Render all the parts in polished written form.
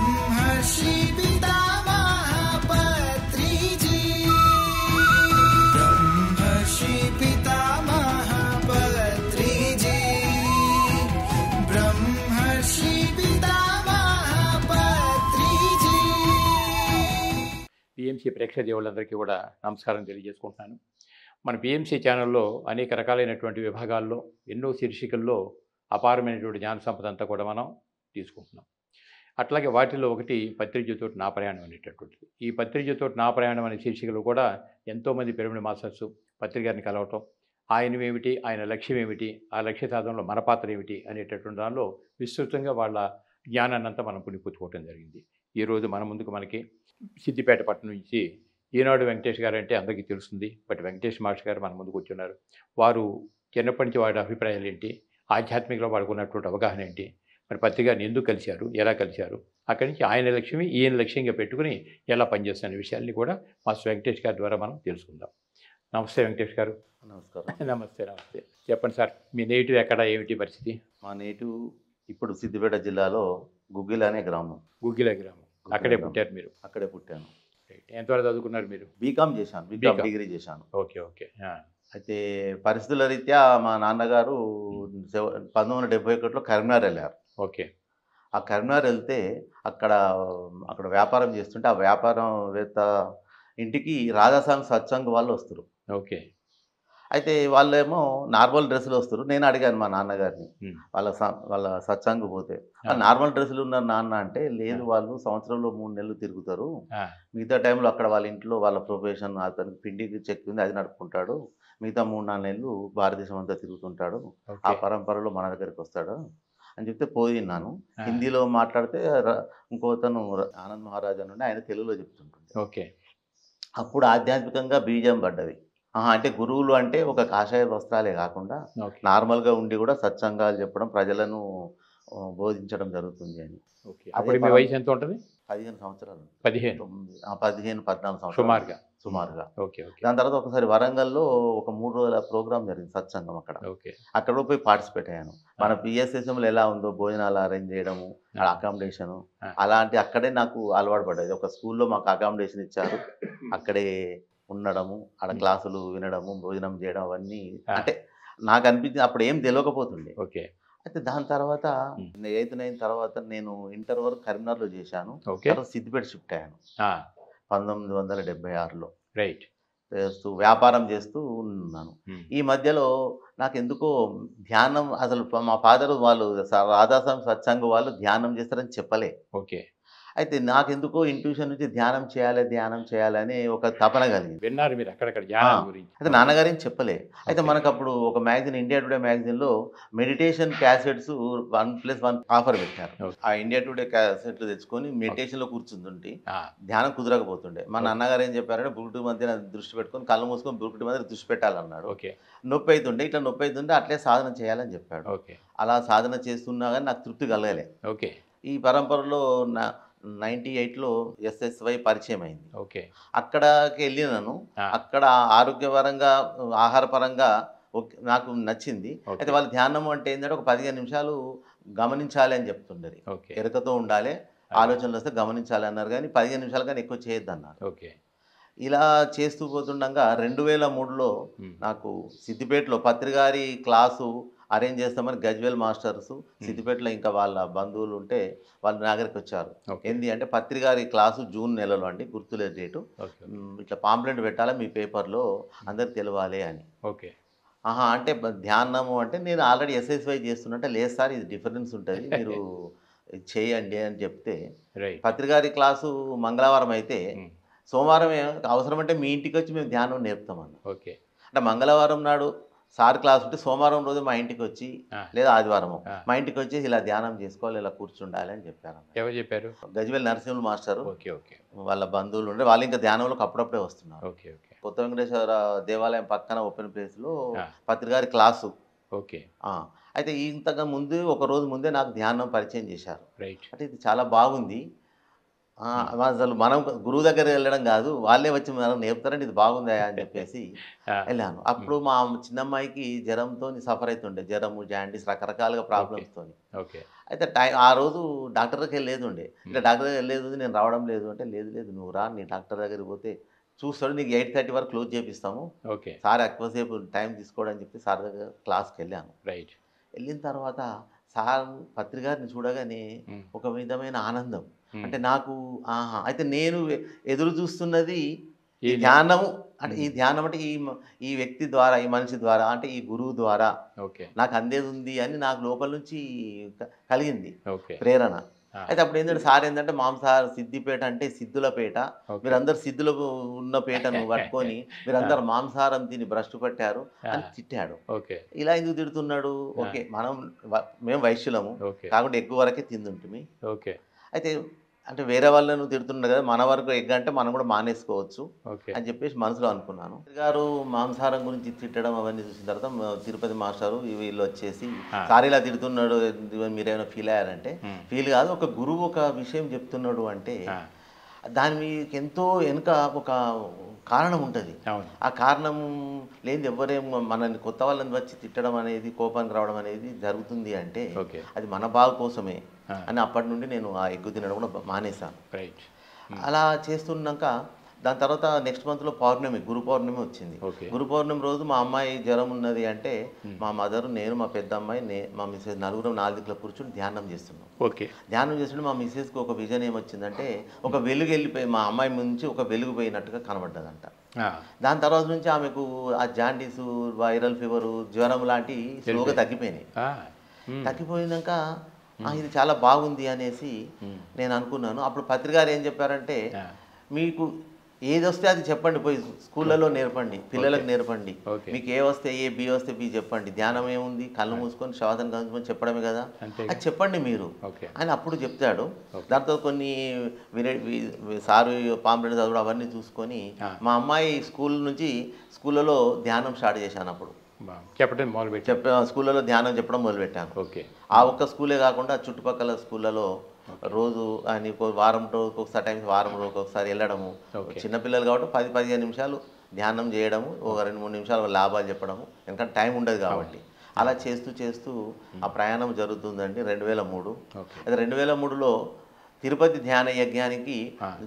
ब्रह्मर्षि पितामह पत्री जी, ब्रह्मर्षि पितामह पत्री जी, ब्रह्मर्षि पितामह पत्री जी। పిఎంసి ప్రేక్షక దేవుళ్ళందరికీ కూడా నమస్కారం తెలియజేసుకుంటున్నాను. మన పిఎంసి ఛానల్లో అనేక రకాలైనటువంటి విభాగాల్లో ఎన్నో శీర్షికల్లో అపారమైనటువంటి జ్ఞాన సంపద అంతా కూడా మనం తీసుకుంటున్నాం. అట్లాగే వాటిలో ఒకటి పత్రిజతోటి నా ప్రయాణం అనేటటువంటిది. ఈ పత్రిజతోటి నా ప్రయాణం అనే శీర్షికలు కూడా ఎంతోమంది పిరమిడ్ మాస్టర్స్ పత్రికారిని కలవటం, ఆయన ఏమిటి, ఆయన లక్ష్యం ఏమిటి, ఆ లక్ష్య సాధనలో మన పాత్ర ఏమిటి అనేటటువంటి దానిలో విస్తృతంగా వాళ్ళ జ్ఞానాన్ని అంతా మనం పుణిపుచ్చుకోవటం జరిగింది. ఈరోజు మన ముందుకు మనకి సిద్దిపేట పట్టణం నుంచి ఈనాడు వెంకటేష్ గారు అంటే అందరికీ తెలుస్తుంది. బట్ వెంకటేష్ మాస్టర్ గారు మన ముందుకు వచ్చున్నారు. వారు చిన్నప్పటి నుంచి వాడి అభిప్రాయాలు ఏంటి, ఆధ్యాత్మికలో వాడుకున్నటువంటి అవగాహన ఏంటి, మరి పత్రికని ఎందుకు కలిశారు, ఎలా కలిశారు, అక్కడి నుంచి ఆయన లక్ష్యమే ఈయన లక్ష్యంగా పెట్టుకుని ఎలా పనిచేస్తున్న విషయాల్ని కూడా మాస్టర్ వెంకటేష్ గారి ద్వారా మనం తెలుసుకుందాం. నమస్తే వెంకటేష్ గారు. నమస్కారం. నమస్తే. చెప్పండి సార్, మీ నేటివ్ ఎక్కడ, ఏమిటి పరిస్థితి? మా నేటివ్ ఇప్పుడు సిద్దిపేట జిల్లాలో గుగ్గిల్ అనే గ్రామం. గుగ్గిల గ్రామం. అక్కడే పుట్టారు మీరు? అక్కడే పుట్టాను. ఎంతవరకు చదువుకున్నారు మీరు? బీకామ్ చేశాను, బీకామ్ డిగ్రీ చేశాను. Okay okay. అయితే పరిస్థితుల రీత్యా మా నాన్నగారు 1971లో కరీంనగర్ వెళ్ళారు. ఓకే. ఆ కరీంనగర్ వెళ్తే అక్కడ వ్యాపారం చేస్తుంటే ఆ వ్యాపారవేత్త ఇంటికి రాధాస్వామి సత్సంగ్ వాళ్ళు వస్తారు. ఓకే. అయితే వాళ్ళేమో నార్మల్ డ్రెస్సులు వస్తారు. నేను అడిగాను మా నాన్నగారిని, వాళ్ళ సత్సంగ్ పోతే నార్మల్ డ్రెస్సులు ఉన్నారు నాన్న అంటే, లేదు వాళ్ళు సంవత్సరంలో 3 నెలలు తిరుగుతారు, మిగతా టైంలో అక్కడ వాళ్ళ ఇంట్లో వాళ్ళ ప్రొఫెషన్ అతనికి పిండికి చెక్ ఉంది అది నడుపుకుంటాడు, మిగతా 3-4 నెలలు భారతదేశం అంతా తిరుగుతుంటాడు, ఆ పరంపరలో మన దగ్గరికి వస్తాడు అని చెప్తే పోయినాను. హిందీలో మాట్లాడితే ఇంకోతను ఆనంద్ మహారాజ్ అని ఉండి ఆయన తెలుగులో చెప్తుంటుంది. ఓకే. అప్పుడు ఆధ్యాత్మికంగా బీజం పడ్డది. అంటే గురువులు అంటే ఒక కాషాయ వస్త్రాలే కాకుండా నార్మల్గా ఉండి కూడా సత్సంగాలు చెప్పడం, ప్రజలను బోధించడం జరుగుతుంది అని. అప్పుడు మీ వయసు ఎంత ఉంటుంది? 15 సంవత్సరాలు. 14 సంవత్సరాలు సుమారుగా. Okay okay. దాని తర్వాత ఒకసారి వరంగల్లో ఒక 3 రోజుల ప్రోగ్రామ్ జరిగింది సత్సంగం అక్కడ. ఓకే. అక్కడ పోయి పార్టిసిపేట్ అయ్యాను. మన పిఎస్ఎస్ఎంలో ఎలా ఉందో భోజనాలు అరేంజ్ చేయడము, అకామిడేషను, అలాంటి అక్కడే నాకు అలవాటు పడ్డది. ఒక స్కూల్లో మాకు అకామిడేషన్ ఇచ్చారు, అక్కడే ఉండడము, ఆడ క్లాసులు వినడము, భోజనం చేయడం, అవన్నీ అంటే నాకు అనిపించింది. అప్పుడు ఏం తెలియకపోతుండే. ఓకే. అయితే దాని తర్వాత 8th 9th తర్వాత నేను ఇంటర్ వరకు కరీంనగర్లో చేశాను. సిద్దిపేట షిఫ్ట్ అయ్యాను 1976లో. రైట్. వ్యాపారం చేస్తూ ఉన్నాను. ఈ మధ్యలో నాకు ఎందుకో ధ్యానం, అసలు మా ఫాదర్ వాళ్ళు రాధాస్వామి సత్సంగ వాళ్ళు ధ్యానం చేస్తారని చెప్పలే. ఓకే. అయితే నాకెందుకో ఇంట్యూషన్ నుంచి ధ్యానం చేయాలని ఒక తపన కలిగింది. విన్నారు మీరు అక్కడక్కడ ధ్యానం గురించి? అయితే నాన్నగారు ఏం చెప్పలే. అయితే మనకు అప్పుడు ఒక మ్యాగజైన్, ఇండియా టుడే మ్యాగజైన్లో మెడిటేషన్ క్యాసెట్స్ 1+1 ఆఫర్ పెట్టారు. ఆ ఇండియా టుడే క్యాసెట్లు తెచ్చుకొని మెడిటేషన్లో కూర్చుంటుంటే ధ్యానం కుదరకపోతుండే. మా నాన్నగారు ఏం చెప్పారంటే బురుకుటి మధ్య దృష్టి పెట్టుకొని కళ్ళు మూసుకొని బురుకుటి మధ్య దృష్టి పెట్టాలన్నాడు. ఓకే. నొప్పి అవుతుండే, ఇట్లా నొప్పి అవుతుంటే అట్లే సాధన చేయాలని చెప్పాడు. ఓకే. అలా సాధన చేస్తున్నా కానీ నాకు తృప్తి కలగలే. ఓకే. ఈ పరంపరలో 98లో SSY పరిచయం అయింది. ఓకే. అక్కడికి వెళ్ళినాను. అక్కడ ఆరోగ్యపరంగా, ఆహారపరంగా నాకు నచ్చింది. అయితే వాళ్ళు ధ్యానం అంటే ఏంటంటే ఒక 15 నిమిషాలు గమనించాలి అని చెప్తుండేది. ఎరుకతో ఉండాలి, ఆలోచనలు వస్తే గమనించాలి అన్నారు, కానీ 15 నిమిషాలు కానీ ఎక్కువ చేయొద్దు అన్నారు. ఓకే. ఇలా చేస్తూ పోతుండగా 2003లో నాకు సిద్దిపేటలో పత్రికారి క్లాసు అరేంజ్ చేస్తామని గజ్వేల్ మాస్టర్స్ సిద్దిపేటలో ఇంకా వాళ్ళ బంధువులు ఉంటే వాళ్ళు నా దగ్గరికి వచ్చారు. ఏంది అంటే పత్రికారి క్లాసు జూన్ నెలలో అండి, గుర్తులేదు డేటు, ఇట్లా పాంప్లెంట్ పెట్టాలి మీ పేపర్లో, అందరికి తెలవాలి అని. ఓకే. అంటే ధ్యానము అంటే నేను ఆల్రెడీ SSY చేస్తున్నట్టే, లేదు సార్ ఇది డిఫరెన్స్ ఉంటుంది, మీరు చేయండి అని చెప్తే, పత్రికారి క్లాసు మంగళవారం అయితే సోమవారం అవసరం అంటే మీ ఇంటికి వచ్చి మేము ధ్యానం నేర్పుతామన్న. ఓకే. అంటే మంగళవారం నాడు సార్ క్లాస్ ఉంటే సోమవారం రోజు మా ఇంటికి వచ్చి, లేదా ఆదివారం మా ఇంటికి వచ్చి ఇలా ధ్యానం చేసుకోవాలి, ఇలా కూర్చుండాలి అని చెప్పారు. ఎవరు చెప్పారు? Gajwel Narasimhulu master. Okay okay. వాళ్ళ బంధువులు ఉండే వాళ్ళు ఇంకా ధ్యానంలోకి అప్పుడప్పుడే వస్తున్నారు. Okay okay. కొత్త వెంకటేశ్వర దేవాలయం పక్కన ఓపెన్ ప్లేస్లో పత్రికారి క్లాసు. ఓకే. అయితే ఇంతగా ముందు ఒక రోజు ముందే నాకు ధ్యానం పరిచయం చేశారు. రైట్. అంటే ఇది చాలా బాగుంది, అసలు మనం గురువు దగ్గర వెళ్ళడం కాదు, వాళ్ళే వచ్చి మనం నేర్పుతారండి ఇది బాగుందా అని చెప్పేసి వెళ్ళాను. అప్పుడు మా చిన్నమ్మాయికి జ్వరంతో సఫర్ అవుతుండే, జ్వరము జాండీస్ రకరకాలుగా ప్రాబ్లమ్స్తో. ఓకే. అయితే ఆ రోజు డాక్టర్ దగ్గరికి వెళ్ళేది ఉండే. అంటే డాక్టర్ దగ్గర వెళ్ళేది నేను రావడం లేదు అంటే, లేదు లేదు నువ్వు రా, నీ డాక్టర్ దగ్గరికి పోతే చూస్తాడు, నీకు 8:30 వరకు క్లోజ్ చేపిస్తాము, ఓకే. సార్ ఎక్కువసేపు టైం తీసుకోవడం చెప్పి సార్ దగ్గర క్లాస్కి వెళ్ళాను. రైట్. వెళ్ళిన తర్వాత సార్ పత్రికారిని చూడగానే ఒక విధమైన ఆనందం. అంటే నాకు అయితే నేను ఎదురు చూస్తున్నది ఈ ధ్యానము. అంటే ఈ ధ్యానం అంటే ఈ వ్యక్తి ద్వారా, ఈ మనిషి ద్వారా, అంటే ఈ గురువు ద్వారా ఓకే నాకు అందేది ఉంది అని నాకు లోపల నుంచి కలిగింది ఓకే ప్రేరణ. అయితే అప్పుడు ఏంటంటే సార్ ఏంటంటే సార్ సిద్దిపేట అంటే సిద్ధులపేట, మీరందరూ సిద్ధులకు ఉన్న పేటను పట్టుకొని మీరందరూ మాంసాహారం తిని భ్రష్టు పట్టారు అని తిట్టాడు. ఇలా ఎందుకు తిడుతున్నాడు? ఓకే, మేము వైశ్యులము కాకుండా ఎక్కువ వరకే తిందుంటుంది. ఓకే. అయితే అంటే వేరే వాళ్ళను తిడుతున్నారు కదా, మన వరకు ఎగ్ అంటే మనం కూడా మానేసుకోవచ్చు అని చెప్పేసి మనసులో అనుకున్నాను. గారు మాంసాహారం గురించి తిట్టడం అవన్నీ చూసిన తర్వాత తిరుపతి మాస్టారు వీళ్ళు వచ్చేసి సార్ ఇలా తిడుతున్నాడు మీరేమైనా ఫీల్ అయ్యారంటే, ఫీల్ కాదు, ఒక గురువు ఒక విషయం చెప్తున్నాడు అంటే దాని మీకు ఎంతో వెనుక ఒక కారణం ఉంటుంది. ఆ కారణం లేని ఎవరేం మనల్ని కొత్త వాళ్ళని వచ్చి తిట్టడం అనేది, కోపానికి రావడం అనేది జరుగుతుంది అంటే అది మన బాగు కోసమే అని అప్పటి నుండి నేను ఆ ఎగ్గు తినడం కూడా మానేశాను. అలా చేస్తున్నాక దాని తర్వాత నెక్స్ట్ మంత్లో పౌర్ణమి, గురు పౌర్ణమి వచ్చింది. గురు పౌర్ణమి రోజు మా అమ్మాయి జ్వరం ఉన్నది అంటే మా మదర్, నేను, మా పెద్ద అమ్మాయి, మా మిస్సెస్ నలుగురం 4 దిక్కుల కూర్చొని ధ్యానం చేస్తున్నాం. ధ్యానం చేస్తుంటే మా మిస్సెస్కి ఒక విజన్ ఏమొచ్చిందంటే ఒక వెలుగు వెళ్ళిపోయి మా అమ్మాయి నుంచి ఒక వెలుగు పోయినట్టుగా కనబడ్డదంట. దాని తర్వాత నుంచి ఆమెకు ఆ జాండీసు, వైరల్ ఫీవరు, జ్వరం లాంటి స్లోగా తగ్గిపోయినాయి. తగ్గిపోయినాక ఇది చాలా బాగుంది అనేసి నేను అనుకున్నాను. అప్పుడు పత్రికారు ఏం చెప్పారంటే, మీకు ఏది వస్తే అది చెప్పండి, పోయి స్కూళ్ళలో నేర్పండి, పిల్లలకు నేర్పండి, మీకు ఏ వస్తే ఏ, బి వస్తే బి చెప్పండి, ధ్యానం ఏముంది, కళ్ళు మూసుకొని శ్వాసన కలుసుకొని చెప్పడమే కదా, అది చెప్పండి మీరు అని అప్పుడు చెప్తాడు. దాంతో కొన్ని సారు పాంప్లెట్ చదవడం అవన్నీ చూసుకొని మా అమ్మాయి స్కూళ్ళలో ధ్యానం స్టార్ట్ చేశాను. అప్పుడు స్కూళ్ళలో ధ్యానం చెప్పడం మొదలుపెట్టాను. ఆ ఒక్క స్కూలే కాకుండా చుట్టుపక్కల స్కూళ్ళలో రోజు అని వారం రోజుకి ఒకసారి టైం, వారం రోజుకి ఒకసారి వెళ్ళడము, చిన్నపిల్లలు కాబట్టి 10-15 నిమిషాలు ధ్యానం చేయడము, ఒక 2-3 నిమిషాలు లాభాలు చెప్పడము, ఎందుకంటే టైం ఉండదు కాబట్టి. అలా చేస్తూ ఆ ప్రయాణం జరుగుతుందండి. 2003 అది 2003లో తిరుపతి ధ్యాన యజ్ఞానికి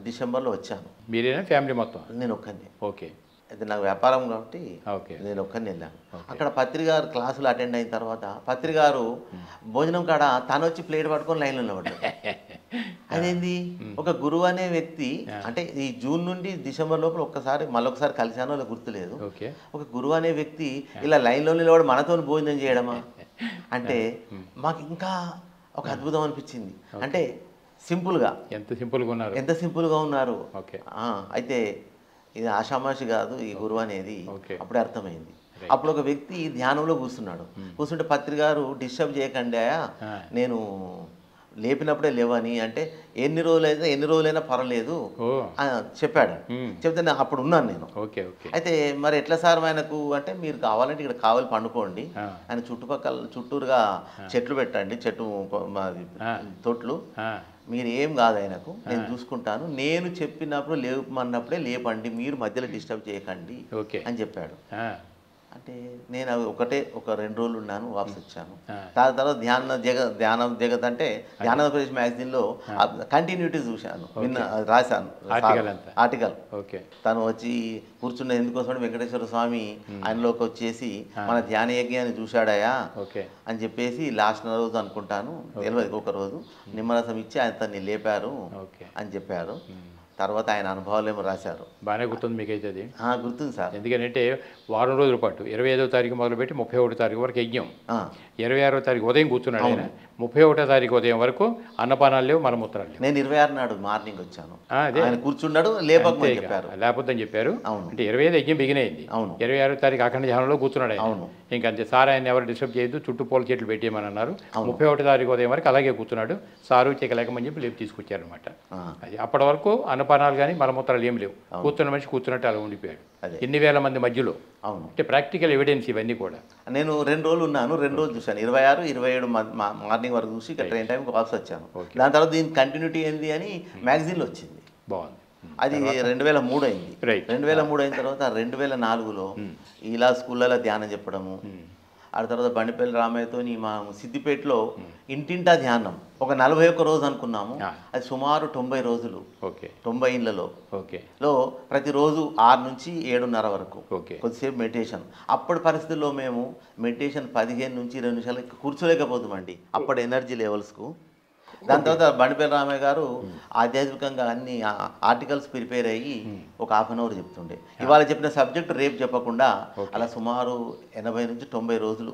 డిసెంబర్లో వచ్చాను. మీరేనా ఫ్యామిలీ మొత్తం? నేను ఒక్కనే. ఓకే. అయితే నాకు వ్యాపారం కాబట్టి నేను ఒక్కరిని వెళ్ళాను. అక్కడ పత్రికారు క్లాసులు అటెండ్ అయిన తర్వాత పత్రికారు భోజనం కాడ తను వచ్చి ప్లేట్ పట్టుకొని లైన్లో నిలబడ్డాడు. అదేంది, ఒక గురువు అనే వ్యక్తి అంటే ఈ జూన్ నుండి డిసెంబర్ లోపల మళ్ళొకసారి కలిశానో అలా గుర్తులేదు, ఒక గురువు అనే వ్యక్తి ఇలా లైన్లో నిలబడి మనతో భోజనం చేయడమా అంటే మాకు ఇంకా ఒక అద్భుతం అనిపించింది. అంటే సింపుల్గా, ఎంత సింపుల్గా ఉన్నారు. అయితే ఇది ఆషామాషి కాదు ఈ గురువు అనేది అప్పుడే అర్థమైంది. అప్పుడు ఒక వ్యక్తి ధ్యానంలో కూర్చుంటే పత్రికారు డిస్టర్బ్ చేయకండి, నేను లేపినప్పుడే లేవని అంటే ఎన్ని రోజులైనా పర్వాలేదు చెప్పాడు. చెప్తే అప్పుడు ఉన్నాను నేను. అయితే మరి ఎట్లా సార్ ఆయనకు అంటే, మీరు కావాలంటే ఇక్కడ కావాలి పండుకోండి, ఆయన చుట్టూరుగా చెట్లు పెట్టండి, తొట్లు, మీరు ఏం కాదు ఆయనకు, నేను చూసుకుంటాను, నేను చెప్పినప్పుడు లేపమన్నప్పుడే లేపండి, మీరు మధ్యలో డిస్టర్బ్ చేయకండి అని చెప్పాడు. అంటే నేను ఒక 2 రోజులు ఉన్నాను, వాపస్ వచ్చాను. దాని తర్వాత ధ్యానం జగత్ అంటే ధ్యానాంధ్రప్రదేశ్ మ్యాగజైన్లో కంటిన్యూటీ చూశాను, రాశాను ఆర్టికల్. తను వచ్చి కూర్చున్న ఎందుకోసం వెంకటేశ్వర స్వామి ఆయనలోకి వచ్చేసి మన ధ్యాన యజ్ఞాన్ని చూశాడయా అని చెప్పేసి లాస్ట్ రోజు అనుకుంటాను, తెలియదు, ఒక రోజు నిమ్మరసం ఇచ్చి ఆయన తన్ని లేపారు అని చెప్పారు. తర్వాత ఆయన అనుభవాలు ఏమో రాశారు. బాగానే గుర్తుంది మీకైతే అది? గుర్తుంది సార్. ఎందుకంటే వారం రోజుల పాటు 25వ తారీఖు మొదలుపెట్టి 31వ తారీఖు వరకు యజ్ఞం, 26వ తారీఖు ఉదయం కూర్చున్నాడు ఆయన, 31వ తారీఖు ఉదయం వరకు అన్నపానాలు లేవు, మలమూత్రాలు లేవు. నేను 26 నాడు మార్నింగ్ వచ్చాను, ఆయన కూర్చున్నాడు, లేపొద్దని చెప్పారు. అంటే 25 యజ్ఞం బిగినైంది, 26వ తారీఖు అఖండ ధ్యానంలో కూర్చున్నాడు ఆయన. ఇంకా అంతే, సార్ ఆయన ఎవరు డిస్టర్బ్ చేయొద్దు, చుట్టూ పూల చెట్లు పెట్టేయమని అన్నారు. 31వ తారీఖు ఉదయం వరకు అలాగే కూర్చున్నాడు. సారు చెక్కలేకమని చెప్పి లేపు తీసుకొచ్చారనమాట. అది అప్పటి వరకు అన్నపానాలు కానీ మలమూత్రాలు ఏం లేవు, కూర్చున్న మనిషి కూర్చున్నట్టు అలా ఉండిపోయాడు. అదే. ఎన్ని వేల మంది మధ్యలో. అవును. అంటే ప్రాక్టికల్ ఎవిడెన్స్ ఇవన్నీ కూడా. నేను 2 రోజులు ఉన్నాను, 2 రోజులు చూశాను, 26, 27 మార్నింగ్ వరకు చూసి ఇక్కడ ట్రైన్ టైంకి వాపస్ వచ్చాను. Okay. దాని తర్వాత దీని కంటిన్యూటీ ఏంది అని మ్యాగజైన్లో వచ్చింది. బాగుంది. అది 2003 అయింది. Right. 2003 అయిన తర్వాత 2004లో ఇలా స్కూళ్ళలో ధ్యానం చెప్పడము. ఆ తర్వాత బండిపల్లి రామయ్యతోని మా సిద్దిపేటలో ఇంటింటా ధ్యానం ఒక 41 రోజు అనుకున్నాము. అది సుమారు 90 రోజులు. ఓకే. 90 ఇళ్లలో ఓకే. ప్రతిరోజు 6 నుంచి 7:30 వరకు ఓకే. కొద్దిసేపు మెడిటేషన్. అప్పటి పరిస్థితుల్లో మేము మెడిటేషన్ 15 నుంచి 20 నిమిషాలు కూర్చోలేకపోతామండి అప్పటి ఎనర్జీ లెవెల్స్కు. దాని తర్వాత బండిపల్లి రామయ్య గారు ఆధ్యాత్మికంగా అన్ని ఆర్టికల్స్ ప్రిపేర్ అయ్యి ఒక 1/2 అవర్ చెప్తుండే. ఇవాళ చెప్పిన సబ్జెక్ట్ రేపు చెప్పకుండా అలా సుమారు 80 నుంచి 90 రోజులు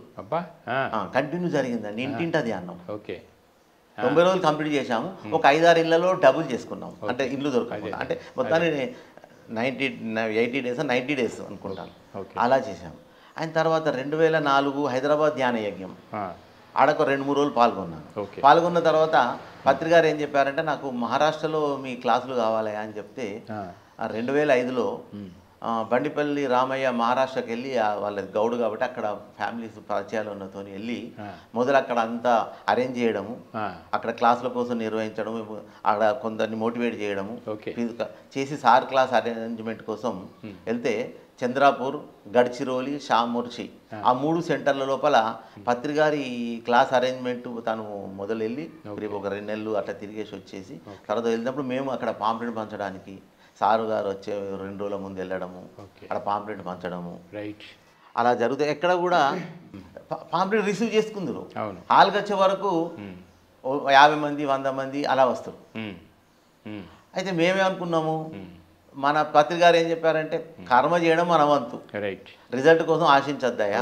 కంటిన్యూ జరిగిందండి ఇంటింటా ధ్యానం. ఓకే. 90 రోజులు కంప్లీట్ చేశాము. ఒక 5-6 ఇళ్లలో డబుల్ చేసుకున్నాం, అంటే ఇల్లు దొరకకుండా. అంటే మొత్తాన్ని 80 డేస్ 90 డేస్ అనుకుంటాను అలా చేశాము. ఆయన తర్వాత 2004 హైదరాబాద్ ధ్యాన యజ్ఞం ఆడొక 2-3 రోజులు పాల్గొన్నాను. పాల్గొన్న తర్వాత పత్రికారు ఏం చెప్పారంటే నాకు మహారాష్ట్రలో మీ క్లాసులు కావాలి అని చెప్తే 2005లో బండిపల్లి రామయ్య మహారాష్ట్రకి వెళ్ళి వాళ్ళ గౌడు కాబట్టి అక్కడ ఫ్యామిలీస్ పరిచయాలు ఉన్నతో వెళ్ళి మొదలు అక్కడ అంతా అరేంజ్ చేయడము, అక్కడ క్లాసుల కోసం నిర్వహించడము, అక్కడ కొందరిని మోటివేట్ చేయడము చేసి సార్ క్లాస్ అరేంజ్మెంట్ కోసం వెళ్తే చంద్రాపూర్, గడ్చిరోలి, షామూర్చి ఆ 3 సెంటర్ల లోపల పత్రికారి క్లాస్ అరేంజ్మెంట్ తను మొదలు వెళ్ళి ఒక 2 నెలలు అట్లా తిరిగేసి వచ్చేసి తర్వాత వెళ్ళినప్పుడు మేము అక్కడ పాంప్లెట్ పంచడానికి సారు గారు వచ్చే 2 రోజుల ముందు వెళ్ళడము, అక్కడ పాంప్లెట్ పంచడము అలా జరుగుతాయి. ఎక్కడ కూడా పాంప్లెట్ రిసీవ్ చేసుకుందరు. హాల్కి వచ్చే వరకు 50 మంది 100 మంది అలా వస్తారు. అయితే మేమేమనుకున్నాము, మన పత్రికారు ఏం చెప్పారంటే కర్మ చేయడం మన వంతు, రిజల్ట్ కోసం ఆశించద్దయా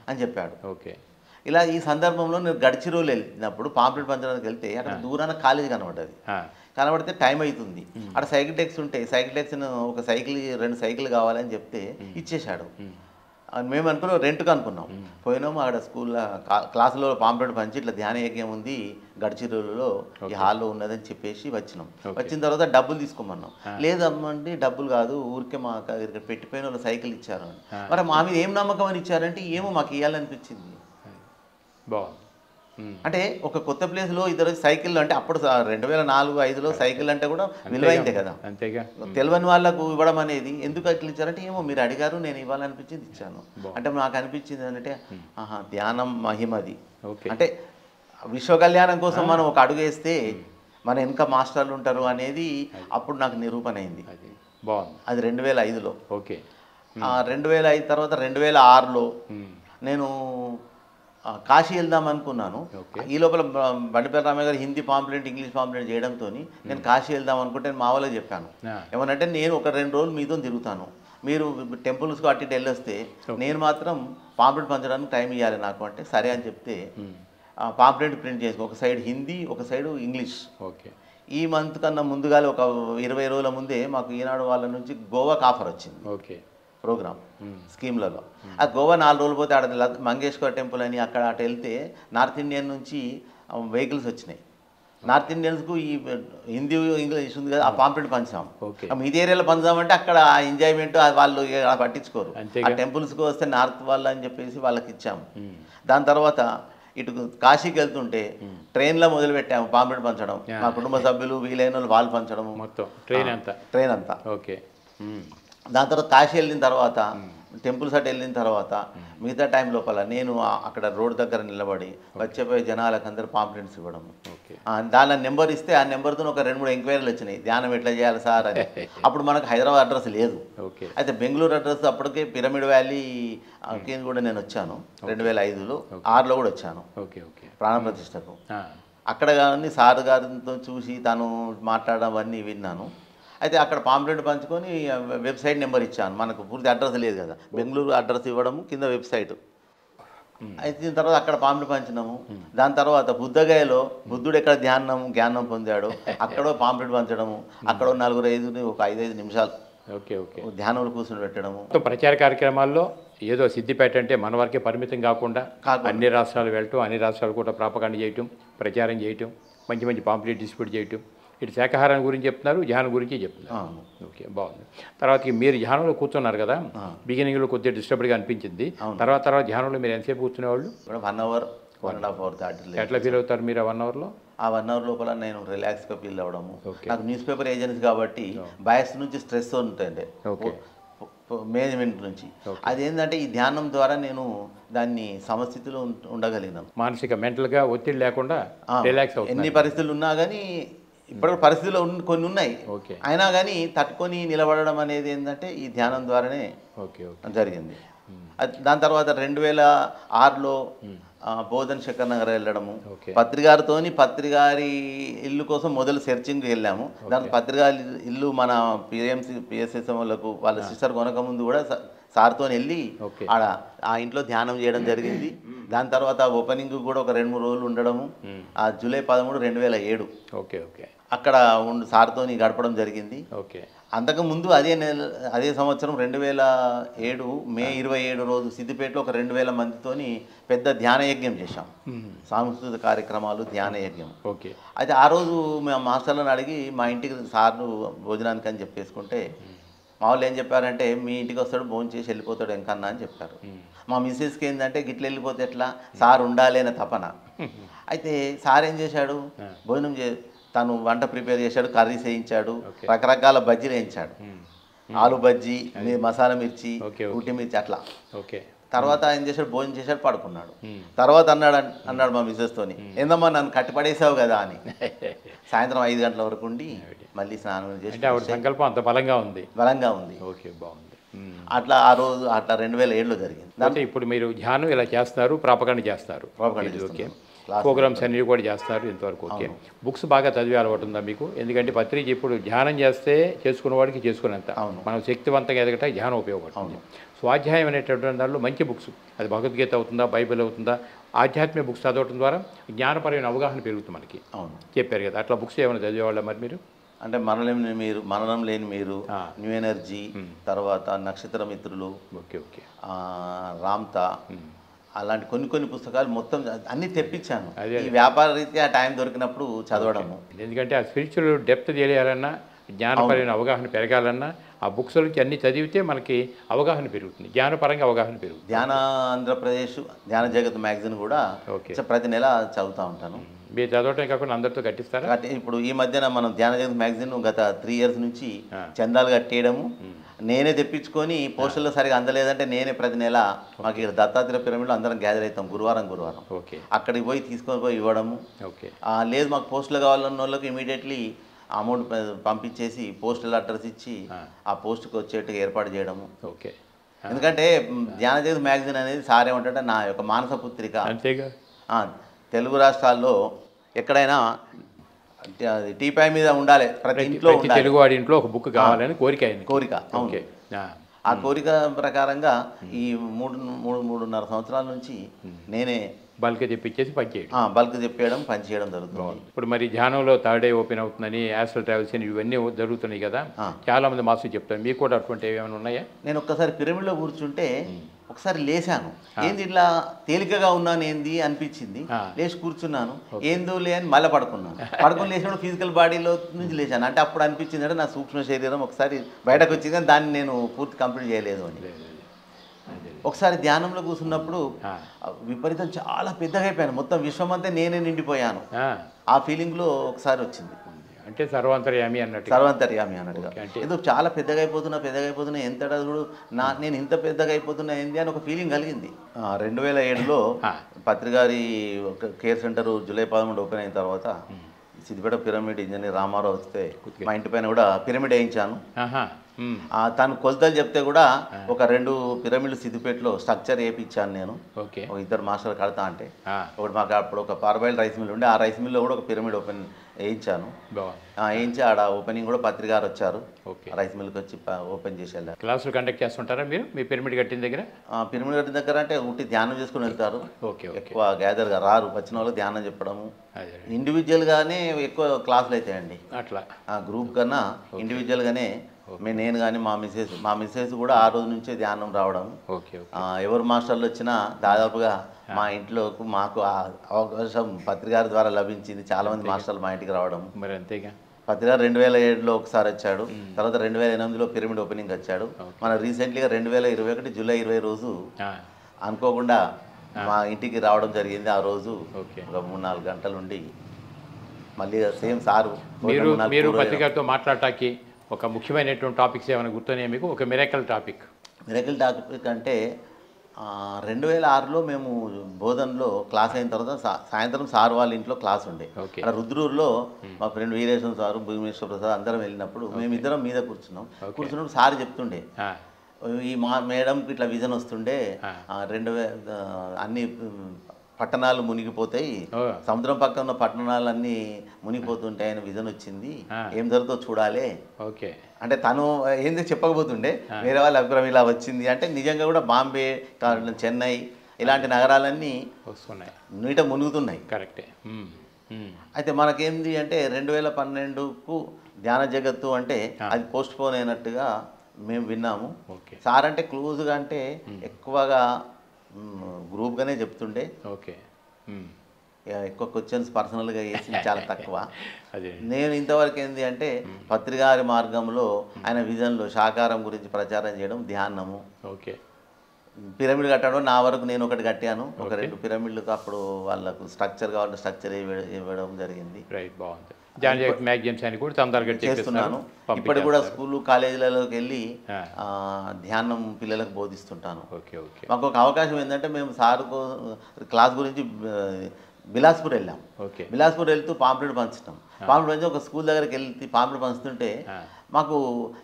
అని చెప్పాడు. ఇలా ఈ సందర్భంలో నేను గడ్చిరోలు వెళ్ళినప్పుడు పాంప్లెట్ పంచడానికి వెళ్తే అక్కడ దూరాన కాలేజీ కనబడ్డది. కనబడితే టైం అవుతుంది, అక్కడ సైకిల్ ట్యాక్సీ ఉంటాయి, సైకిల్ ట్యాక్సీని ఒక సైకిల్ 2 సైకిల్ కావాలని చెప్తే ఇచ్చేశాడు. మేము అనుకున్నాం రెంట్కి అనుకున్నాం. పోయినాము అక్కడ స్కూల్లో క్లాసులో పాంప్లెట్ పంచి ఇట్లా ధ్యాన యజ్ఞం ఉంది గడ్చిరోలులో ఈ హాల్లో ఉన్నదని చెప్పేసి వచ్చినాం. వచ్చిన తర్వాత డబ్బులు తీసుకోమన్నాం. లేదమ్మండి డబ్బులు కాదు, ఊరికే మాకు ఇక్కడ పెట్టిపోయిన వాళ్ళు సైకిల్ ఇచ్చారు అని. మరి మా మీద ఏం నమ్మకం అని ఇచ్చారంటే ఏమో మాకు ఇవ్వాలనిపించింది. అంటే ఒక కొత్త ప్లేస్లో ఇద్దరు సైకిల్ అంటే అప్పుడు 2004-05లో సైకిల్ అంటే కూడా విలువైందే కదా, తెలియని వాళ్ళకు ఇవ్వడం అనేది ఎందుకు అట్లా ఇచ్చారంటే ఏమో మీరు అడిగారు నేను ఇవ్వాలనిపించింది ఇచ్చాను అంటే నాకు అనిపించింది అంటే ధ్యానం మహిమది. అంటే విశ్వ కళ్యాణం కోసం మనం ఒక అడుగు వేస్తే మన వెనక మాస్టర్లు ఉంటారు అనేది అప్పుడు నాకు నిరూపణ అయింది. అది 2005లో. 2005 తర్వాత 2006లో నేను కాశీ వెళ్దాం అనుకున్నాను. ఈ లోపల బండిపల్లి రామయ్య గారు హిందీ పాంప్లెట్ ఇంగ్లీష్ పాంప్లెట్ చేయడంతో నేను కాశీ వెళ్దాం అనుకుంటే మా వాళ్ళకి చెప్పాను ఏమనంటే నేను ఒక 2 రోజులు మీతో తిరుగుతాను, మీరు టెంపుల్స్కి అట్టి వెళ్ళొస్తే నేను మాత్రం పాంప్లెట్ పంచడానికి టైం ఇవ్వాలి నాకు అంటే సరే అని చెప్తే పాంప్లెట్ ప్రింట్ చేసుకో, ఒక సైడ్ హిందీ ఒక సైడ్ ఇంగ్లీష్. ఈ మంత్ కన్నా ముందుగా ఒక 20 రోజుల ముందే మాకు ఈనాడు వాళ్ళ నుంచి గోవాకి ఆఫర్ వచ్చింది ప్రోగ్రామ్ స్కీమ్లలో. ఆ గోవా 4 రోజులు పోతే ఆడ మంగేశ్వర్ టెంపుల్ అని అక్కడ అటు వెళ్తే నార్త్ ఇండియన్ నుంచి వెహికల్స్ వచ్చినాయి. నార్త్ ఇండియన్స్కు ఈ హిందీ ఇంగ్లీష్ ఉంది కదా ఆ పాంప్లెట్ పంచాం. మీది ఏరియాలో పంచామంటే అక్కడ ఎంజాయ్మెంట్ వాళ్ళు పట్టించుకోరు. ఆ టెంపుల్స్కి వస్తే నార్త్ వాళ్ళు అని చెప్పేసి వాళ్ళకి ఇచ్చాము. దాని తర్వాత ఇటు కాశీకి వెళ్తుంటే ట్రైన్లో మొదలుపెట్టాము పాంప్లెట్ పంచడం, మా కుటుంబ సభ్యులు వీలైన వాళ్ళు పంచడం మొత్తం ట్రైన్ అంతా. దాని తర్వాత కాశీ వెళ్ళిన తర్వాత టెంపుల్స్ అటు వెళ్ళిన తర్వాత మిగతా టైం లోపల నేను అక్కడ రోడ్ దగ్గర నిలబడి వచ్చేపోయే జనాలకు అందరూ పాంప్లెట్స్ ఇవ్వడము. దాని నెంబర్ ఇస్తే ఆ నెంబర్తో ఒక 2-3 ఎంక్వైరీలు వచ్చినాయి ధ్యానం ఎట్లా చేయాలి సార్ అని. అప్పుడు మనకు హైదరాబాద్ అడ్రస్ లేదు, అయితే బెంగళూరు అడ్రస్ అప్పటికే పిరమిడ్ వ్యాలీ కూడా నేను వచ్చాను 2005లో 6లో కూడా వచ్చాను ప్రాణప్రతిష్టకు. అక్కడ కానీ సార్ గారితో చూసి తను మాట్లాడడం అవన్నీ విన్నాను. అయితే అక్కడ పాంప్లెట్ పంచుకొని వెబ్సైట్ నెంబర్ ఇచ్చాను, మనకు పూర్తి అడ్రస్ లేదు కదా, బెంగళూరు అడ్రస్ ఇవ్వడము కింద వెబ్సైట్. అయితే తర్వాత అక్కడ పాంప్లెట్ పంచినాము. దాని తర్వాత బుద్ధగయలో బుద్ధుడు ఎక్కడ జ్ఞానం పొందాడో అక్కడ పాంప్లెట్ పంచడము, అక్కడ 4-5 ఒక 5-5 నిమిషాలు ధ్యానంలో కూర్చొని పెట్టడము. ప్రచార కార్యక్రమాల్లో ఏదో సిద్దిపేట అంటే మన వరకే పరిమితం కాకుండా అన్ని రాష్ట్రాలు వెళ్ళటం, అన్ని రాష్ట్రాలు కూడా ప్రాపగాండ చేయటం, ప్రచారం చేయటం, మంచి మంచి పాంప్లెట్ డిస్ట్రిబ్యూట్ చేయటం, ఇటు శాకాహారం గురించి చెప్తున్నారు, ధ్యానం గురించి చెప్తున్నారు. అవును. ఓకే, బాగుంది. తర్వాతకి మీరు ధ్యానంలో కూర్చున్నారు కదా, ఆ. బిగినింగ్లో కొద్దిగా డిస్టర్బ్డ్గా అనిపించింది. అవును. తర్వాత ధ్యానంలో మీరు ఎంతసేపు కూర్చునేవాళ్ళు? ఇప్పుడు 1 అవర్ 1.5 అవర్ దాటి ఎట్లా ఫీల్ అవుతారు మీరు ఆ 1 అవర్లో? ఆ 1 అవర్ లోపల నేను రిలాక్స్గా ఫీల్ అవ్వడము. ఓకే. నాకు న్యూస్ పేపర్ ఏజెన్సీ కాబట్టి బయస్ నుంచి స్ట్రెస్ ఉంటుండే ఓకే. మేనేజ్మెంట్ నుంచి. అదేంటంటే ఈ ధ్యానం ద్వారా నేను దాన్ని సమస్థితిలో ఉండగలిగినాను. మానసిక మెంటల్గా ఒత్తిడి లేకుండా రిలాక్స్ అవుతుంది. ఎన్ని పరిస్థితులు ఉన్నా కానీ ఇప్పటికి పరిస్థితులు కొన్ని ఉన్నాయి, ఓకే. అయినా కానీ తట్టుకొని నిలబడడం అనేది ఏంటంటే ఈ ధ్యానం ద్వారానే ఓకే ఓకే జరిగింది. దాని తర్వాత 2006లో బోధన్ శంకర్ నగర్ వెళ్ళడము, ఓకే. పత్రిగారితోని పత్రిగారి ఇల్లు కోసం మొదలు సెర్చింగ్ వెళ్ళాము. దాని పత్రిగారి ఇల్లు మన పిఎస్ఎస్ఎం వాళ్ళకు వాళ్ళ సిస్టర్ కొనక ముందు కూడా సార్తో వెళ్ళి ఓకే. ఆడ ఆ ఇంట్లో ధ్యానం చేయడం జరిగింది. దాని తర్వాత ఓపెనింగ్ కూడా ఒక 2-3 రోజులు ఉండడము. ఆ జూలై 13, 2007 ఓకే ఓకే అక్కడ సార్తో గడపడం జరిగింది. ఓకే. అంతకుముందు అదే సంవత్సరం 2007 మే 27 రోజు సిద్దిపేటలో ఒక 2000 మందితోని పెద్ద ధ్యాన యజ్ఞం చేశాం. సాంస్కృతిక కార్యక్రమాలు, ధ్యాన యజ్ఞం. ఓకే. అయితే ఆ రోజు మేము మాస్టర్లను అడిగి మా ఇంటికి సార్ను భోజనానికి అని చెప్పేసుకుంటే మా వాళ్ళు ఏం చెప్పారంటే, మీ ఇంటికి వస్తాడు భోజనం చేసి వెళ్ళిపోతాడు ఎంకన్నా అని చెప్పారు. మా మిస్సెస్కి ఏంటంటే గిట్ల వెళ్ళిపోతే ఎట్లా, సార్ ఉండాలి అనే తపన. అయితే సార్ ఏం చేశాడు, భోజనం తను వంట ప్రిపేర్ చేశాడు, కర్రీస్ వేయించాడు, రకరకాల బజ్జీలు వేయించాడు. ఆలు బజ్జీ, మసాలా మిర్చి, ఉట్టి మిర్చి అట్లా. ఓకే. తర్వాత ఏం చేశాడు, భోజనం చేశాడు, పడుకున్నాడు. తర్వాత అన్నాడు మా మిస్సెస్తోని, ఏందమ్మా నన్ను కట్టిపడేసావు కదా అని. సాయంత్రం 5 గంటల వరకు ఉండి మళ్ళీ స్నానం చేసి సంకల్పం అంత బలంగా ఉంది. ఓకే, బాగుంది. అట్లా ఆ రోజు అట్లా 2007లో జరిగింది. అంటే ఇప్పుడు మీరు ధ్యానం ఇలా చేస్తున్నారు, ప్రాపగండ చేస్తారు. ఓకే. ప్రోగ్రామ్స్ అన్నీ కూడా చేస్తారు ఇంతవరకు. ఓకే. బుక్స్ బాగా చదివే అలవాటు ఉందా మీకు? ఎందుకంటే పత్రిక ఇప్పుడు ధ్యానం చేస్తే చేసుకున్న వాడికి చేసుకునేంత మనం శక్తివంతంగా ఎదగట ధ్యానం ఉపయోగపడుతుంది. స్వాధ్యాయం అనేటటువంటి దానిలో మంచి బుక్స్, అది భగవద్గీత అవుతుందా, బైబిల్ అవుతుందా, ఆధ్యాత్మిక బుక్స్ చదవడం ద్వారా జ్ఞానపరమైన అవగాహన పెరుగుతుంది మనకి. చెప్పారు కదా, అట్లా బుక్స్ ఏమైనా చదివేవాళ్ళ మరి మీరు? అంటే మరణం లేని మీరు, న్యూ ఎనర్జీ, తర్వాత నక్షత్ర మిత్రులు, ఓకే ఓకే, రామ్తా, అలాంటి కొన్ని పుస్తకాలు మొత్తం అన్నీ తెప్పించాను. ఈ వ్యాపార రీత్యా టైం దొరికినప్పుడు చదవడము. ఎందుకంటే ఆ స్పిరిచువల్ డెప్త్ తెలియాలన్నా, జ్ఞానపరమైన అవగాహన పెరగాలన్నా ఆ బుక్స్ నుంచి అన్ని చదివితే మనకి అవగాహన పెరుగుతుంది, జ్ఞానపరంగా అవగాహన పెరుగుతుంది. ధ్యాన ఆంధ్రప్రదేశ్, ధ్యాన జగత్ మ్యాగజైన్ కూడా ప్రతి నెల చదువుతూ ఉంటాను. మీరు చదవటం కాకుండా అందరితో కట్టిస్తారా? ఇప్పుడు ఈ మధ్యన మనం ధ్యాన జగత్ మ్యాగజైన్ గత 3 years నుంచి చందాలు కట్టేయడము, నేనే తెప్పించుకొని పోస్టుల్లో సరిగా అందలేదంటే నేనే ప్రతి నెల మాకు ఇక్కడ దత్తాత్రేయ పిరమిడ్లో అందరం గ్యాదర్ అవుతాం గురువారం. ఓకే. అక్కడికి పోయి తీసుకొని పోయి ఇవ్వడము. ఓకే. లేదు మాకు పోస్టులు కావాలన్న వాళ్ళకి ఇమీడియట్లీ అమౌంట్ పంపించేసి పోస్టల్ అడ్రస్ ఇచ్చి ఆ పోస్ట్కి వచ్చేట్టుగా ఏర్పాటు చేయడము. ఓకే. ఎందుకంటే ధ్యాన జగత్ మ్యాగజైన్ అనేది సార్ ఏమంటే నా యొక్క మానస పుత్రిక. అంతేగా. తెలుగు రాష్ట్రాల్లో ఎక్కడైనా టీపాయ్ మీద ఉండాలి, ప్రతి ఇంట్లో తెలుగు వాడి ఇంట్లో ఒక బుక్ కావాలని కోరిక. ఓకే. ఆ కోరిక ప్రకారంగా ఈ 3.5 సంవత్సరాల నుంచి నేనే బల్క్ తెప్పించేసి బల్క్ చెప్పేయడం, పనిచేయడం జరుగుతుంది. ఇప్పుడు మరి ధ్యానంలో థర్డ్ ఐ ఓపెన్ అవుతుందని, యాస్ట్రల్ ట్రావెల్స్ అని ఇవన్నీ జరుగుతున్నాయి కదా, చాలా మంది మాస్టర్ చెప్తారు, మీకు కూడా అటువంటి ఏమైనా ఉన్నాయా? నేను ఒక్కసారి పిరమిడ్లో కూర్చుంటే ఒకసారి లేచాను, ఏంది ఇట్లా తేలికగా ఉన్నాను ఏంది అనిపించింది, లేచి కూర్చున్నాను, ఏందో లే అని మళ్ళీ పడుకుని లేచినప్పుడు ఫిజికల్ బాడీలో నుంచి లేచాను. అంటే అప్పుడు అనిపించింది అంటే నా సూక్ష్మ శరీరం ఒకసారి బయటకు వచ్చింది, కానీ దాన్ని నేను పూర్తి కంప్లీట్ చేయలేదు అని. ఒకసారి ధ్యానంలో కూర్చున్నప్పుడు విపరీతం చాలా పెద్దగా అయిపోయాను, మొత్తం విశ్వమంతా నేనే నిండిపోయాను. ఆ ఫీలింగ్లో ఒకసారి వచ్చింది. అంటే సర్వాంతర్యామి అన్నట్టు. ఏదో చాలా పెద్దగా అయిపోతున్నా ఎంత అడుగుడు నేను ఇంత పెద్దగా అయిపోతున్నా ఏంది అని ఒక ఫీలింగ్ కలిగింది. 2007లో పత్రిగారి కేర్ సెంటర్ జూలై 13 ఓపెన్ అయిన తర్వాత సిద్దిపేట పిరమిడ్ ఇంజనీర్ రామారావు వస్తే మా ఇంటి పైన కూడా పిరమిడ్ వేయించాను. తను కొలతలు చెప్తే కూడా ఒక 2 పిరమిడ్లు సిద్దిపేటలో స్ట్రక్చర్ వేయించాను నేను. ఒక 2 మాస్టర్లు కడతా అంటే ఒకటి మాకు అప్పుడు ఒక పార్బాయిల్ రైస్ మిల్ ఉండే, ఆ రైస్ మిల్లో కూడా ఒక పిరమిడ్ ఓపెన్ వేయించాను. వేయించి ఆడ ఓపెనింగ్ కూడా పత్రికారు వచ్చారు, రైస్ మిల్కి వచ్చి ఓపెన్ చేసి వెళ్ళారు. క్లాసులు కండక్ట్ చేస్తుంటారా మీరు మీ పిరమిడ్ కట్టిన దగ్గర? పిరమిడ్ కట్టిన దగ్గర అంటే ఉట్టి ధ్యానం చేసుకుని వెళ్తారు, ఎక్కువ గ్యాదర్గా రారు, వచ్చిన వాళ్ళు ధ్యానం చెప్పడము. ఇండివిజువల్గానే ఎక్కువ క్లాసులు అవుతాయండి. అట్లా గ్రూప్ కన్నా ఇండివిజువల్గానే నేను కానీ మా మిస్సెస్ కూడా ఆ రోజు నుంచే ధ్యానం రావడం. ఎవరు మాస్టర్లు వచ్చినా దాదాపుగా మా ఇంట్లో మాకు అవకాశం పత్రికారి ద్వారా లభించింది, చాలా మంది మాస్టర్లు మా ఇంటికి రావడం. మరి అంతేగా. పత్రిక 2007లో ఒకసారి వచ్చాడు. తర్వాత 2008లో పిరమిడ్ ఓపెనింగ్ వచ్చాడు. మన రీసెంట్లీగా 2021 జూలై 20 రోజు అనుకోకుండా మా ఇంటికి రావడం జరిగింది. ఆ రోజు ఒక 3-4 గంటలు ఉండి మళ్ళీ సేమ్ సారు మీరు పత్రికతో మాట్లాడటానికి ఒక ముఖ్యమైనటువంటి టాపిక్స్ ఏమైనా గుర్తున్నాయి మీకు? ఒక మిరాకిల్ టాపిక్ అంటే 2006లో మేము బోధనలో క్లాస్ అయిన తర్వాత సాయంత్రం సార్ వాళ్ళ ఇంట్లో క్లాస్ ఉండే. అక్కడ రుద్రూరులో మా ఫ్రెండ్ వీరేశ్వర సారు, భువనేశ్వర ప్రసాద్ అందరం వెళ్ళినప్పుడు మేమిద్దరం మీద కూర్చున్నప్పుడు సార్ చెప్తుండే ఈ మా మేడంకి ఇట్లా విజన్ వస్తుండే, అన్ని పట్టణాలు మునిగిపోతాయి, సముద్రం పక్కన ఉన్న పట్టణాలన్నీ మునిగిపోతుంటాయి అని విజన్ వచ్చింది, ఏం జరుగుతుందో చూడాలి. ఓకే అంటే తను ఏంది చెప్పకపోతుండే, వేరే వాళ్ళ అభిప్రాయం ఇలా వచ్చింది అంటే నిజంగా కూడా బాంబే, చెన్నై ఇలాంటి నగరాలన్నీ వస్తున్నాయి, నీట మునుగుతున్నాయి. కరెక్టే. అయితే మనకేంది అంటే 2012కు ధ్యాన జగత్తు అంటే అది పోస్ట్ పోన్ అయినట్టుగా మేము విన్నాము. సార్ అంటే క్లోజ్గా అంటే ఎక్కువగా గ్రూప్గానే చెప్తుండే. ఓకే ఎక్కువ క్వశ్చన్స్ పర్సనల్గా వేసింది చాలా తక్కువ. నేను ఇంతవరకు ఏంది అంటే పత్రికారి మార్గంలో ఆయన విజన్లో శాకారం గురించి ప్రచారం చేయడం, ధ్యానము, ఓకే పిరమిడ్ కట్టడం. నా వరకు నేను ఒకటి కట్టాను, ఒక 2 పిరమిడ్లకు అప్పుడు వాళ్ళకు స్ట్రక్చర్ కావాలంటే స్ట్రక్చర్ ఇవ్వడం జరిగింది. రైట్, బాగుంది. మ్యాగజైన్స్ అని కూడా చేస్తున్నాను. ఇప్పటికి కూడా స్కూల్ కాలేజీలలోకి వెళ్ళి ధ్యానం పిల్లలకు బోధిస్తుంటాను. మాకు ఒక అవకాశం ఏంటంటే మేము సార్ క్లాస్ గురించి బిలాస్పూర్ వెళ్ళాం. బిలాస్పూర్ వెళ్తూ పాంప్లెట్ పంచుతాం. పాంప్లెట్ పంచి ఒక స్కూల్ దగ్గరికి వెళ్ళి పాంప్లెట్ పంచుతుంటే మాకు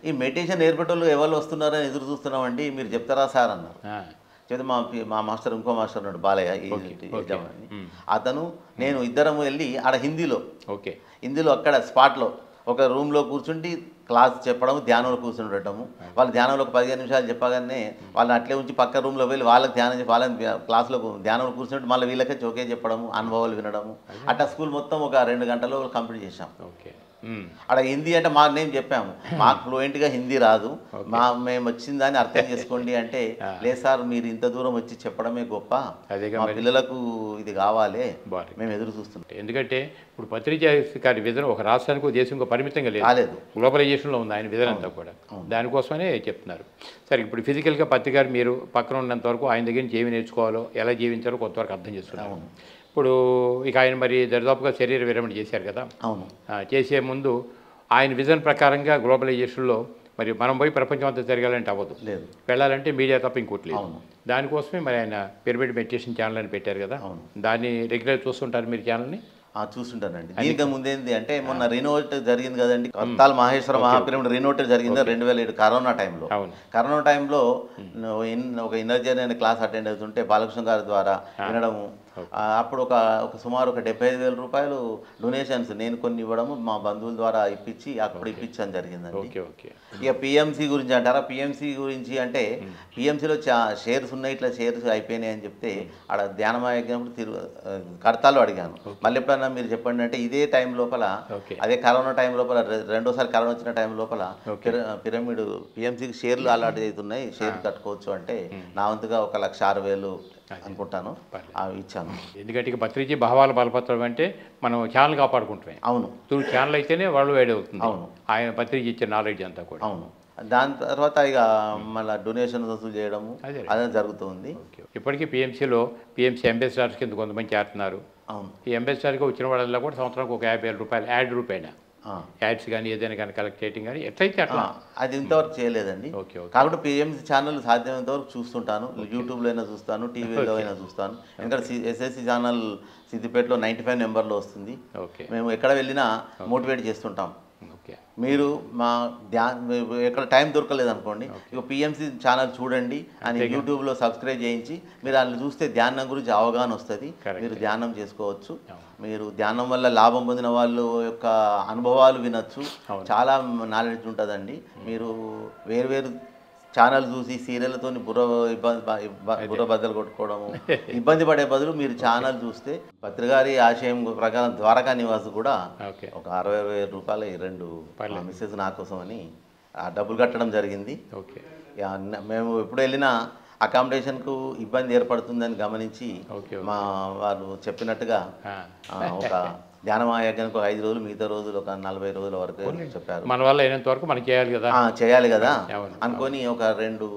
ఈ మెడిటేషన్ నేర్పేటోళ్ళు ఎవరు వస్తున్నారని ఎదురు చూస్తున్నామండి, మీరు చెప్తారా సార్ అన్నారు. చెప్తే మా మాస్టర్, ఇంకో మాస్టర్ ఉన్నాడు బాలయ్య, అతను నేను ఇద్దరం వెళ్ళి ఆడ హిందీలో అక్కడ స్పాట్లో ఒక రూమ్లో కూర్చుండి క్లాస్ చెప్పడం, ధ్యానంలో కూర్చుండటము. వాళ్ళు ధ్యానంలో ఒక 15 నిమిషాలు చెప్పగానే వాళ్ళని అట్లే ఉంచి పక్క రూమ్లో వెళ్ళి వాళ్ళకి ధ్యానం చెప్పి వాళ్ళని క్లాస్లో ధ్యానంలో కూర్చుంటే మళ్ళీ వీళ్ళకే చోకే చెప్పడము, అనుభవాలు వినడము. అట్లా స్కూల్ మొత్తం ఒక 2 గంటల్లో కంప్లీట్ చేశాం. అక్కడ హిందీ అంటే మాకు నేను చెప్పాము, మాకు ఫ్లూయెంట్గా హిందీ రాదు, మేము వచ్చిందని అర్థం చేసుకోండి అంటే, లేదు సార్ మీరు ఇంత దూరం వచ్చి చెప్పడమే గొప్ప, మా పిల్లలకు ఇది కావాలి, మేము ఎదురు చూస్తున్నాం. ఎందుకంటే ఇప్పుడు పత్రికారి విధానం ఒక రాష్ట్రానికి, ఒక దేశంలో పరిమితంగా లేదు, గ్లోబలైజేషన్లో ఉంది ఆయన విధానం అంతా కూడా. దానికోసమనే చెప్తున్నారు. సరే, ఇప్పుడు ఫిజికల్గా పత్రికారి మీరు పక్కన ఉన్నంత వరకు ఆయన దగ్గర నుంచి ఏమి నేర్చుకోవాలో, ఎలా జీవించాలో కొంతవరకు అర్థం చేస్తున్నారు. ఇప్పుడు ఇక ఆయన మరి దరిదాపుగా శరీర విరమణ చేశారు కదా. అవును. చేసే ముందు ఆయన విజన్ ప్రకారంగా గ్లోబలైజేషన్లో మరి మనం పోయి ప్రపంచం అంతా తిరగాలంటే అవ్వదు, లేదు, వెళ్ళాలంటే మీడియా తప్ప ఇంకోటి లేదు. దానికోసమే మరి ఆయన పిరమిడ్ మెడిటేషన్ ఛానల్ అని పెట్టారు కదా. దాన్ని రెగ్యులర్ చూస్తుంటారు మీరు ఛానల్ని? చూస్తుంటానండి. దీనికి ముందేంది అంటే మొన్న రినోవేట్ జరిగింది కదండి, కొత్తాల మహేశ్వర మహాపిరమిడ్ రినోవేట్ జరిగింది 2007 కరోనా టైంలో. కరోనా టైంలో ఒక ఇన్నర్ జర్నీ అనే క్లాస్ అటెండ్ అవుతుంటే బాలకృష్ణ గారి ద్వారా వినడము, అప్పుడు ఒక సుమారు ఒక 75,000 రూపాయలు డొనేషన్స్ నేను కొన్ని ఇవ్వడము, మా బంధువుల ద్వారా ఇప్పించి అప్పుడు ఇప్పించడం జరిగిందండి. ఇక పిఎంసి గురించి అంటారా, పిఎంసి గురించి అంటే పిఎంసిలో షేర్స్ ఉన్నాయి, ఇట్లా షేర్స్ అయిపోయినాయి అని చెప్తే ఆడ ధ్యానమాయజ్ఞప్పుడు కడతాలో అడిగాను, మళ్ళీ ఎప్పుడన్నా మీరు చెప్పండి అంటే ఇదే టైం లోపల, అదే కరోనా టైం లోపల, రెండోసారి కరోనా వచ్చిన టైం లోపల పిరమిడ్ పిఎంసికి షేర్లు అలాంటి అవుతున్నాయి, షేర్ కట్టుకోవచ్చు అంటే నా వంతుగా 1,06,000 అనుకుంటాను ఇచ్చాను. ఎందుకంటే పత్రిక భావాల బలపత్రం అంటే మనం ఛానల్ కాపాడుకుంటామే. అవును, త్రూ ఛానల్ అయితేనే వాళ్ళు వేడి అవుతుంది. అవును, ఆయన పత్రిక ఇచ్చే నాలెడ్జ్ అంతా కూడా. అవును, దాని తర్వాత ఇక మళ్ళీ డొనేషన్ వసూలు చేయడము అదే జరుగుతుంది. ఇప్పటికీ పిఎంసీ అంబాసిడర్స్ కింద కొంతమంది చేస్తున్నారు. అవును, ఈ అంబాసిడర్గా వచ్చిన వాళ్ళలో కూడా సంవత్సరానికి ఒక 50,000 రూపాయలు యాడ్ రూపాయన యాడ్స్ కానీ ఏదైనా కానీ కలెక్ట్ చేయడం కానీ ఎట్లయితే అట్లా. అది ఇంతవరకు చేయలేదండి. కాబట్టి పిఎంసీ ఛానల్ సాధ్యమైనంత వరకు చూస్తుంటాను, యూట్యూబ్లో అయినా చూస్తాను, టీవీలో అయినా చూస్తాను. ఎందుకంటే ఎస్ఎస్సి ఛానల్ సిద్దిపేటలో 95 నెంబర్లో వస్తుంది. మేము ఎక్కడ వెళ్ళినా మోటివేట్ చేస్తుంటాం. మీరు మా ఎక్కడ టైం దొరకలేదు అనుకోండి, ఇక పిఎంసి ఛానల్ చూడండి అని యూట్యూబ్లో సబ్స్క్రైబ్ చేయించి మీరు దాన్ని చూస్తే ధ్యానం గురించి అవగాహన వస్తుంది, మీరు ధ్యానం చేసుకోవచ్చు. మీరు ధ్యానం వల్ల లాభం పొందిన వాళ్ళు యొక్క అనుభవాలు వినొచ్చు, చాలా నాలెడ్జ్ ఉంటుందండి. మీరు వేరు ఛానల్ చూసి సీరియల్తో బుర్ర బద్దలు కొట్టుకోవడము, ఇబ్బంది పడే బదులు మీరు ఛానల్ చూస్తే పత్రికారి ఆశయం ప్రకారం ద్వారకా నివాస్ కూడా ఒక 60,000 రూపాయలు 2 మిస్సెస్ నా కోసం అని డబ్బులు కట్టడం జరిగింది. మేము ఎప్పుడు వెళ్ళినా అకామిడేషన్కు ఇబ్బంది ఏర్పడుతుందని గమనించి మా వాళ్ళు చెప్పినట్టుగా ఒక ధ్యానం యజ్ఞానికి ఒక 5 రోజులు, మిగతా రోజులు ఒక 40 రోజుల వరకు చెప్పారు. మన వల్ల అయినంత వరకు మనం చేయాలి కదా. చేయాలి కదా అవును. అనుకొని ఒక 2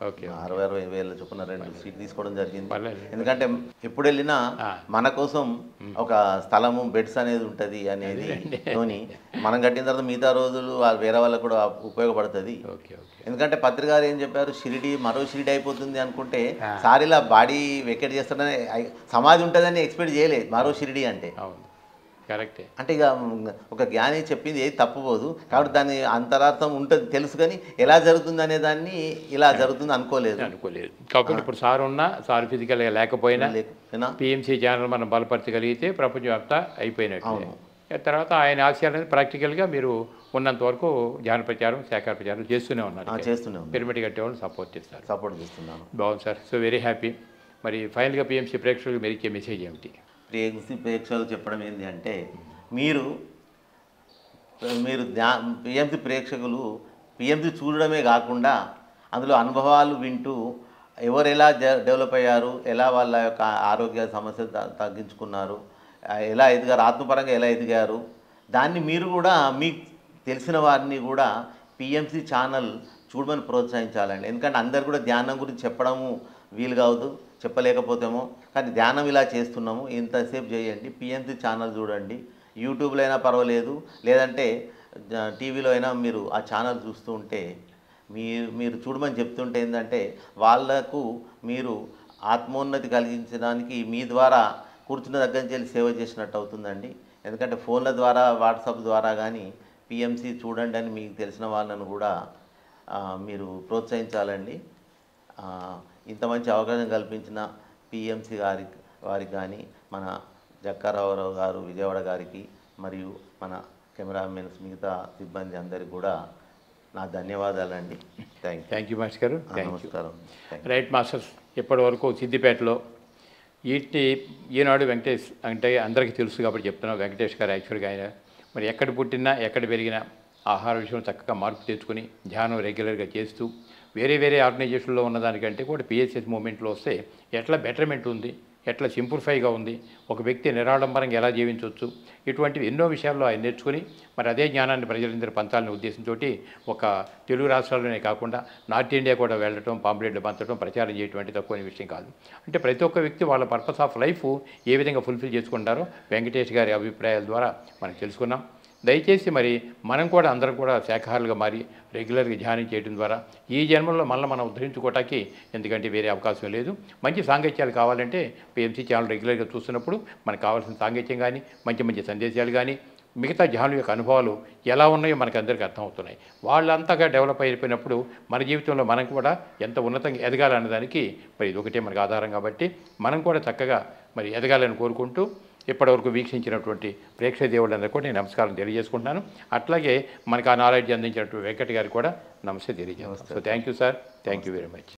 ఓకే 60,000 వేల చొప్పున 2 సీట్లు తీసుకోవడం జరిగింది. పర్లేదు. ఎందుకంటే ఎప్పుడు వెళ్ళినా మన కోసం ఒక స్థలము, బెడ్స్ అనేది ఉంటుంది అనేది తోని మనం కట్టిన తర్వాత మిగతా రోజులు వేరే వాళ్ళకు కూడా ఉపయోగపడుతుంది. Okay okay. ఎందుకంటే పత్రిక గారు ఏం చెప్పారు, మరో షిరిడి అయిపోతుంది అనుకుంటే సార్ ఇలా బాడీ వెకేట్ చేస్తాడని, సమాధి ఉంటుందని ఎక్స్పెక్ట్ చేయలేదు. మరో షిరిడి అంటే అవును కరెక్టే. అంటే ఇక ఒక జ్ఞాని చెప్పింది ఏది తప్పుపోదు కాబట్టి దాని అంతరార్థం ఉంటుంది తెలుసు, కానీ ఎలా జరుగుతుంది అనే దాన్ని ఇలా జరుగుతుంది అనుకోలేదు. కాబట్టి ఇప్పుడు సార్ ఉన్నా, సార్ ఫిజికల్గా లేకపోయినా పిఎంసి ఛానల్ మనం బలపరచగలిగితే ప్రపంచవ్యాప్త అయిపోయినట్టు. తర్వాత ఆయన ఆశయాలను ప్రాక్టికల్గా మీరు ఉన్నంత వరకు ధ్యాన ప్రచారం, శాఖ ప్రచారం చేస్తూనే ఉన్నారు. పిరమిడ్ కట్టేవాళ్ళు సపోర్ట్ చేస్తున్నాను. బాగుంది సార్. So very happy. మరి ఫైనల్గా పిఎంసి ప్రేక్షకులకు మీరు ఇచ్చే మెసేజ్ ఏమిటి? ప్రేక్షకులు చెప్పడం ఏంటి అంటే, మీరు పిఎంసి ప్రేక్షకులు పిఎంసి చూడడమే కాకుండా అందులో అనుభవాలు వింటూ ఎవరు ఎలా డెవలప్ అయ్యారు, ఎలా వాళ్ళ యొక్క ఆరోగ్య సమస్యలు తగ్గించుకున్నారు, ఎలా ఎదిగారు, ఆత్మపరంగా ఎలా ఎదిగారు, దాన్ని మీరు కూడా మీకు తెలిసిన వారిని కూడా పిఎంసి ఛానల్ చూడమని ప్రోత్సహించాలండి. ఎందుకంటే అందరు కూడా ధ్యానం గురించి చెప్పడము వీలు కావద్దు, చెప్పలేకపోతేమో, కానీ ధ్యానం ఇలా చేస్తున్నాము, ఇంతసేపు చేయండి, పిఎంసి ఛానల్ చూడండి. యూట్యూబ్లో అయినా పర్వాలేదు, లేదంటే టీవీలో అయినా మీరు ఆ ఛానల్ చూస్తూ ఉంటే మీరు చూడమని చెప్తుంటే ఏంటంటే వాళ్లకు మీరు ఆత్మోన్నతి కలిగించడానికి మీ ద్వారా కూర్చున్న దగ్గర నుంచి వెళ్ళి సేవ చేసినట్టు అవుతుందండి. ఎందుకంటే ఫోన్ల ద్వారా, వాట్సాప్ ద్వారా కానీ పిఎంసి చూడండి అని మీకు తెలిసిన వాళ్ళను కూడా మీరు ప్రోత్సహించాలండి. ఇంత మంచి అవకాశం కల్పించిన పిఎంసి వారికి కానీ, మన జక్కారావు గారు విజయవాడ గారికి, మరియు మన కెమెరామెన్స్ మిగతా సిబ్బంది అందరికీ కూడా నా ధన్యవాదాలండి. థ్యాంక్ యూ మాస్టర్ గారు. నమస్కారం. రైట్ మాస్టర్స్, ఇప్పటి వరకు సిద్దిపేటలో ఈనాడు వెంకటేష్ అంటే అందరికీ తెలుసు కాబట్టి చెప్తున్నాం. వెంకటేష్ గారు యాక్చువల్గా ఆయన మరి ఎక్కడ పుట్టినా, ఎక్కడ పెరిగినా ఆహార విషయంలో చక్కగా మార్పు తెచ్చుకొని ధ్యానం రెగ్యులర్గా చేస్తూ వేరే ఆర్గనైజేషన్లో ఉన్నదానికంటే కూడా పిఎస్ఎస్ మూమెంట్లో వస్తే ఎట్లా బెటర్మెంట్ ఉంది, ఎట్లా సింప్లిఫైగా ఉంది, ఒక వ్యక్తి నిరాడంబరంగా ఎలా జీవించవచ్చు, ఇటువంటివి ఎన్నో విషయాల్లో ఆయన నేర్చుకుని మరి అదే జ్ఞానాన్ని ప్రజలందరూ పంచాలనే ఉద్దేశంతో ఒక తెలుగు రాష్ట్రాల్లోనే కాకుండా నార్త్ ఇండియా కూడా వెళ్ళటం, పాంప్లెట్లు పంచడం, ప్రచారం చేయటువంటి తక్కువ విషయం కాదు. అంటే ప్రతి ఒక్క వ్యక్తి వాళ్ళ పర్పస్ ఆఫ్ లైఫ్ ఏ విధంగా ఫుల్ఫిల్ చేసుకుంటారో వెంకటేష్ గారి అభిప్రాయాల ద్వారా మనం తెలుసుకున్నాం. దయచేసి మరి మనం కూడా అందరం కూడా శాఖాహారులుగా మారి రెగ్యులర్గా ధ్యానం చేయడం ద్వారా ఈ జన్మలో మళ్ళీ మనం ఉద్ధరించుకోవటానికి ఎందుకంటే వేరే అవకాశం లేదు. మంచి సాంగత్యాలు కావాలంటే పిఎంసి ఛానల్ రెగ్యులర్గా చూస్తున్నప్పుడు మనకు కావాల్సిన సాంగత్యం కానీ, మంచి సందేశాలు కానీ, మిగతా ధ్యానం యొక్క అనుభవాలు ఎలా ఉన్నాయో మనకు అందరికీ అర్థమవుతున్నాయి. వాళ్ళంతగా డెవలప్ అయిపోయినప్పుడు మన జీవితంలో మనం కూడా ఎంత ఉన్నతంగా ఎదగాలన్నదానికి మరి ఇది ఒకటే మనకు ఆధారం. కాబట్టి మనం కూడా చక్కగా మరి ఎదగాలని కోరుకుంటూ ఇప్పటివరకు వీక్షించినటువంటి ప్రేక్షక దేవుళ్ళందరూ కూడా నేను నమస్కారం తెలియజేసుకుంటున్నాను. అట్లాగే మనకు ఆ నాలెడ్జ్ అందించినటువంటి వెంకట్ గారికి కూడా నమస్తే తెలియజేస్తాను. So thank you sir. Thank you very much.